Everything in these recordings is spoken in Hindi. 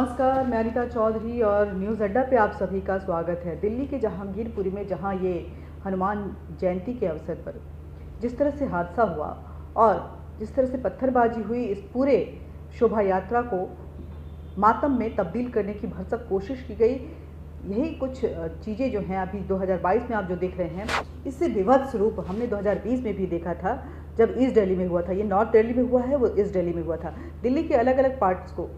नमस्कार, मैं अनिता चौधरी और न्यूज़ अड्डा पे आप सभी का स्वागत है। दिल्ली के जहांगीरपुरी में जहां ये हनुमान जयंती के अवसर पर जिस तरह से हादसा हुआ और जिस तरह से पत्थरबाजी हुई, इस पूरे शोभा यात्रा को मातम में तब्दील करने की भरसक कोशिश की गई। यही कुछ चीज़ें जो हैं अभी 2022 में आप जो देख रहे हैं, इससे विभत्स रूप हमने 2020 में भी देखा था जब ईस्ट दिल्ली में हुआ था। ये नॉर्थ दिल्ली में हुआ है, वो ईस्ट दिल्ली में हुआ था। दिल्ली के अलग अलग पार्ट्स को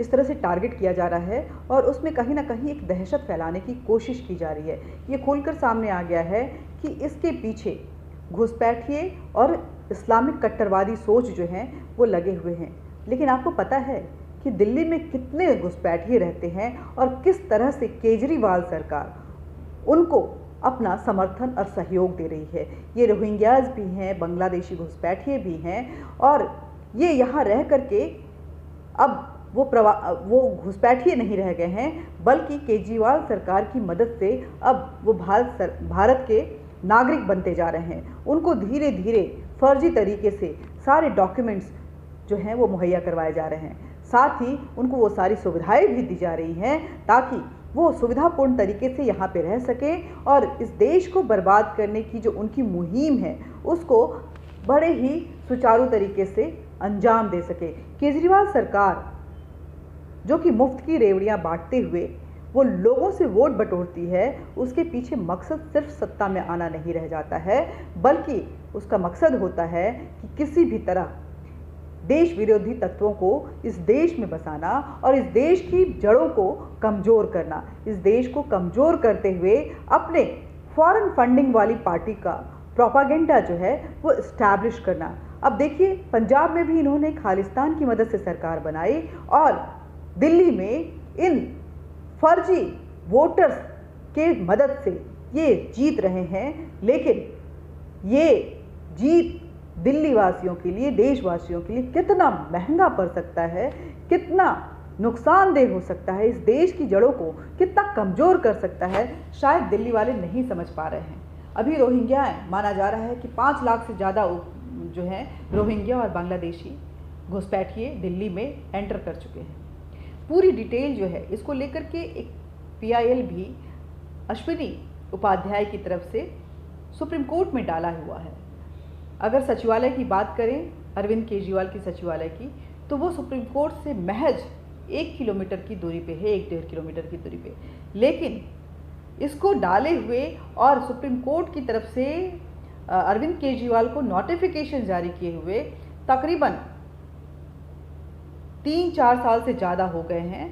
इस तरह से टारगेट किया जा रहा है और उसमें कहीं ना कहीं एक दहशत फैलाने की कोशिश की जा रही है। ये खुलकर सामने आ गया है कि इसके पीछे घुसपैठिए और इस्लामिक कट्टरवादी सोच जो हैं वो लगे हुए हैं। लेकिन आपको पता है कि दिल्ली में कितने घुसपैठिए रहते हैं और किस तरह से केजरीवाल सरकार उनको अपना समर्थन और सहयोग दे रही है। ये रोहिंग्याज भी हैं, बांग्लादेशी घुसपैठिए भी हैं और ये यहाँ रह करके अब वो घुसपैठिए नहीं रह गए हैं, बल्कि केजरीवाल सरकार की मदद से अब वो भारत के नागरिक बनते जा रहे हैं। उनको धीरे धीरे फर्जी तरीके से सारे डॉक्यूमेंट्स जो हैं वो मुहैया करवाए जा रहे हैं। साथ ही उनको वो सारी सुविधाएं भी दी जा रही हैं ताकि वो सुविधापूर्ण तरीके से यहाँ पे रह सकें और इस देश को बर्बाद करने की जो उनकी मुहिम है उसको बड़े ही सुचारू तरीके से अंजाम दे सके। केजरीवाल सरकार जो कि मुफ्त की रेवड़ियाँ बांटते हुए वो लोगों से वोट बटोरती है, उसके पीछे मकसद सिर्फ सत्ता में आना नहीं रह जाता है, बल्कि उसका मकसद होता है कि किसी भी तरह देश विरोधी तत्वों को इस देश में बसाना और इस देश की जड़ों को कमज़ोर करना। इस देश को कमज़ोर करते हुए अपने फॉरेन फंडिंग वाली पार्टी का प्रोपागेंडा जो है वो इस्टेब्लिश करना। अब देखिए, पंजाब में भी इन्होंने खालिस्तान की मदद से सरकार बनाई और दिल्ली में इन फर्जी वोटर्स के मदद से ये जीत रहे हैं। लेकिन ये जीत दिल्ली वासियों के लिए, देशवासियों के लिए कितना महंगा पड़ सकता है, कितना नुकसानदेह हो सकता है, इस देश की जड़ों को कितना कमज़ोर कर सकता है, शायद दिल्ली वाले नहीं समझ पा रहे हैं। अभी रोहिंग्या माना जा रहा है कि 5 लाख से ज़्यादा जो हैं रोहिंग्या और बांग्लादेशी घुसपैठिए दिल्ली में एंटर कर चुके हैं। पूरी डिटेल जो है इसको लेकर के एक PIL भी अश्विनी उपाध्याय की तरफ से सुप्रीम कोर्ट में डाला हुआ है। अगर सचिवालय की बात करें, अरविंद केजरीवाल की सचिवालय की, तो वो सुप्रीम कोर्ट से महज 1 किलोमीटर की दूरी पे है, 1-1.5 किलोमीटर की दूरी पे। लेकिन इसको डाले हुए और सुप्रीम कोर्ट की तरफ से अरविंद केजरीवाल को नोटिफिकेशन जारी किए हुए तकरीबन 3-4 साल से ज़्यादा हो गए हैं।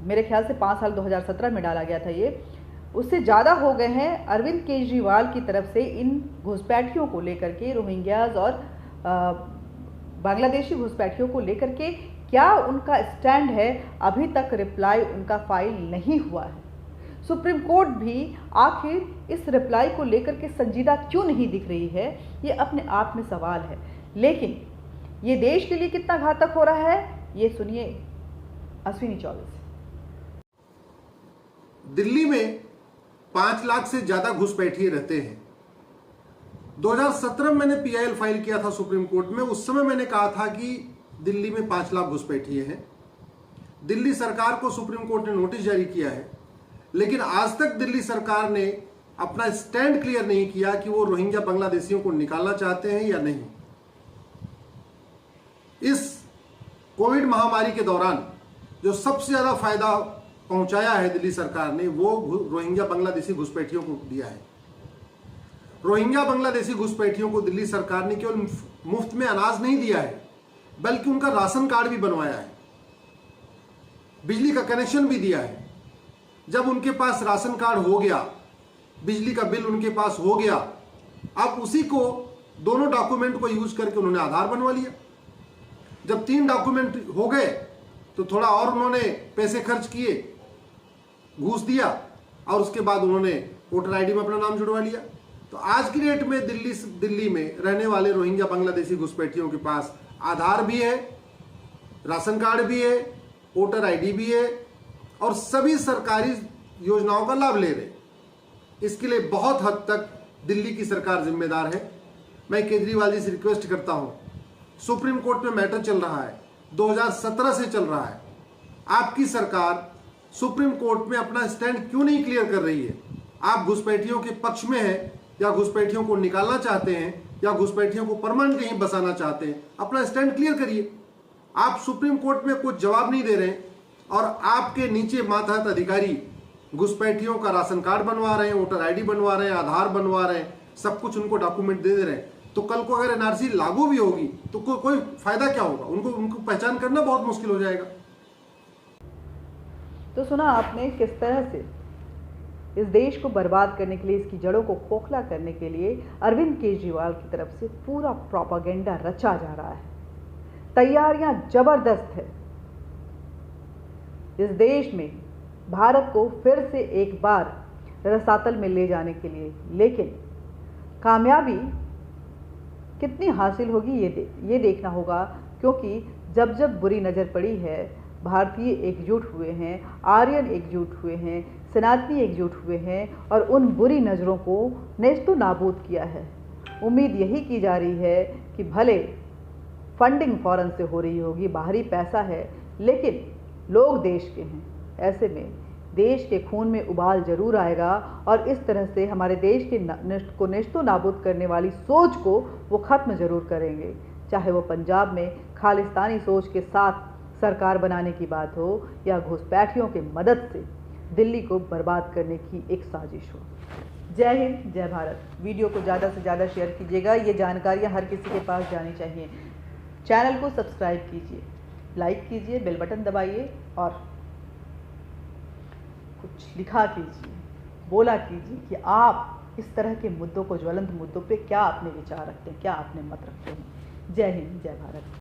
मेरे ख्याल से 5 साल 2017 में डाला गया था ये, उससे ज़्यादा हो गए हैं। अरविंद केजरीवाल की तरफ से इन घुसपैठियों को लेकर के, रोहिंग्याज और बांग्लादेशी घुसपैठियों को लेकर के क्या उनका स्टैंड है, अभी तक रिप्लाई उनका फाइल नहीं हुआ है। सुप्रीम कोर्ट भी आखिर इस रिप्लाई को लेकर के संजीदा क्यों नहीं दिख रही है, ये अपने आप में सवाल है। लेकिन ये देश के लिए कितना घातक हो रहा है, ये सुनिए अश्विनी चौबे से। दिल्ली में 5 लाख से ज्यादा घुसपैठिए रहते हैं। 2017 में मैंने PIL फाइल किया था सुप्रीम कोर्ट में। उस समय मैंने कहा था कि दिल्ली में 5 लाख घुसपैठिए हैं। दिल्ली सरकार को सुप्रीम कोर्ट ने नोटिस जारी किया है, लेकिन आज तक दिल्ली सरकार ने अपना स्टैंड क्लियर नहीं किया कि वो रोहिंग्या बांग्लादेशियों को निकालना चाहते हैं या नहीं। इस कोविड महामारी के दौरान जो सबसे ज्यादा फायदा पहुंचाया है दिल्ली सरकार ने, वो रोहिंग्या बांग्लादेशी घुसपैठियों को दिया है। रोहिंग्या बांग्लादेशी घुसपैठियों को दिल्ली सरकार ने केवल मुफ्त में अनाज नहीं दिया है, बल्कि उनका राशन कार्ड भी बनवाया है, बिजली का कनेक्शन भी दिया है। जब उनके पास राशन कार्ड हो गया, बिजली का बिल उनके पास हो गया, अब उसी को दोनों डॉक्यूमेंट को यूज करके उन्होंने आधार बनवा लिया। जब 3 डॉक्यूमेंट हो गए तो थोड़ा और उन्होंने पैसे खर्च किए, घूस दिया और उसके बाद उन्होंने वोटर ID में अपना नाम जुड़वा लिया। तो आज की डेट में दिल्ली में रहने वाले रोहिंग्या बांग्लादेशी घुसपैठियों के पास आधार भी है, राशन कार्ड भी है, वोटर ID भी है और सभी सरकारी योजनाओं का लाभ ले रहे। इसके लिए बहुत हद तक दिल्ली की सरकार जिम्मेदार है। मैं केजरीवाल जी से रिक्वेस्ट करता हूं, सुप्रीम कोर्ट में मैटर चल रहा है, 2017 से चल रहा है, आपकी सरकार सुप्रीम कोर्ट में अपना स्टैंड क्यों नहीं क्लियर कर रही है? आप घुसपैठियों के पक्ष में हैं या घुसपैठियों को निकालना चाहते हैं या घुसपैठियों को परमानेंट कहीं बसाना चाहते हैं? अपना स्टैंड क्लियर करिए। आप सुप्रीम कोर्ट में कुछ जवाब नहीं दे रहे हैं और आपके नीचे मातहत अधिकारी घुसपैठियों का राशन कार्ड बनवा रहे हैं, वोटर आईडी बनवा रहे हैं, आधार बनवा रहे हैं, सब कुछ उनको डॉक्यूमेंट दे रहे हैं। तो कल को अगर एनआरसी लागू भी होगी तो कोई फायदा क्या होगा? उनको पहचान करना बहुत मुश्किल हो जाएगा। तो सुना आपने किस तरह से इस देश को बर्बाद करने के लिए, इसकी जड़ों को खोखला करने के लिए अरविंद केजरीवाल की तरफ से पूरा प्रोपागेंडा रचा जा रहा है। तैयारियां जबरदस्त है इस देश में भारत को फिर से एक बार रसातल में ले जाने के लिए, लेकिन कामयाबी कितनी हासिल होगी ये देखना होगा, क्योंकि जब जब बुरी नज़र पड़ी है, भारतीय एकजुट हुए हैं, आर्यन एकजुट हुए हैं, सनातनी एकजुट हुए हैं और उन बुरी नज़रों को नेस्तो नाबूद किया है। उम्मीद यही की जा रही है कि भले फंडिंग फॉरेन से हो रही होगी, बाहरी पैसा है, लेकिन लोग देश के हैं। ऐसे में देश के खून में उबाल जरूर आएगा और इस तरह से हमारे देश के को नेस्तो नाबूद करने वाली सोच को वो ख़त्म ज़रूर करेंगे। चाहे वो पंजाब में खालिस्तानी सोच के साथ सरकार बनाने की बात हो या घुसपैठियों की मदद से दिल्ली को बर्बाद करने की एक साजिश हो। जय हिंद, जय भारत। वीडियो को ज़्यादा से ज़्यादा शेयर कीजिएगा, ये जानकारियाँ हर किसी के पास जानी चाहिए। चैनल को सब्सक्राइब कीजिए, लाइक कीजिए, बेल बटन दबाइए और कुछ लिखा कीजिए, बोला कीजिए कि आप इस तरह के मुद्दों को, ज्वलंत मुद्दों पे क्या अपने विचार रखते हैं, क्या अपने मत रखते हैं। जय हिंद, जय भारत।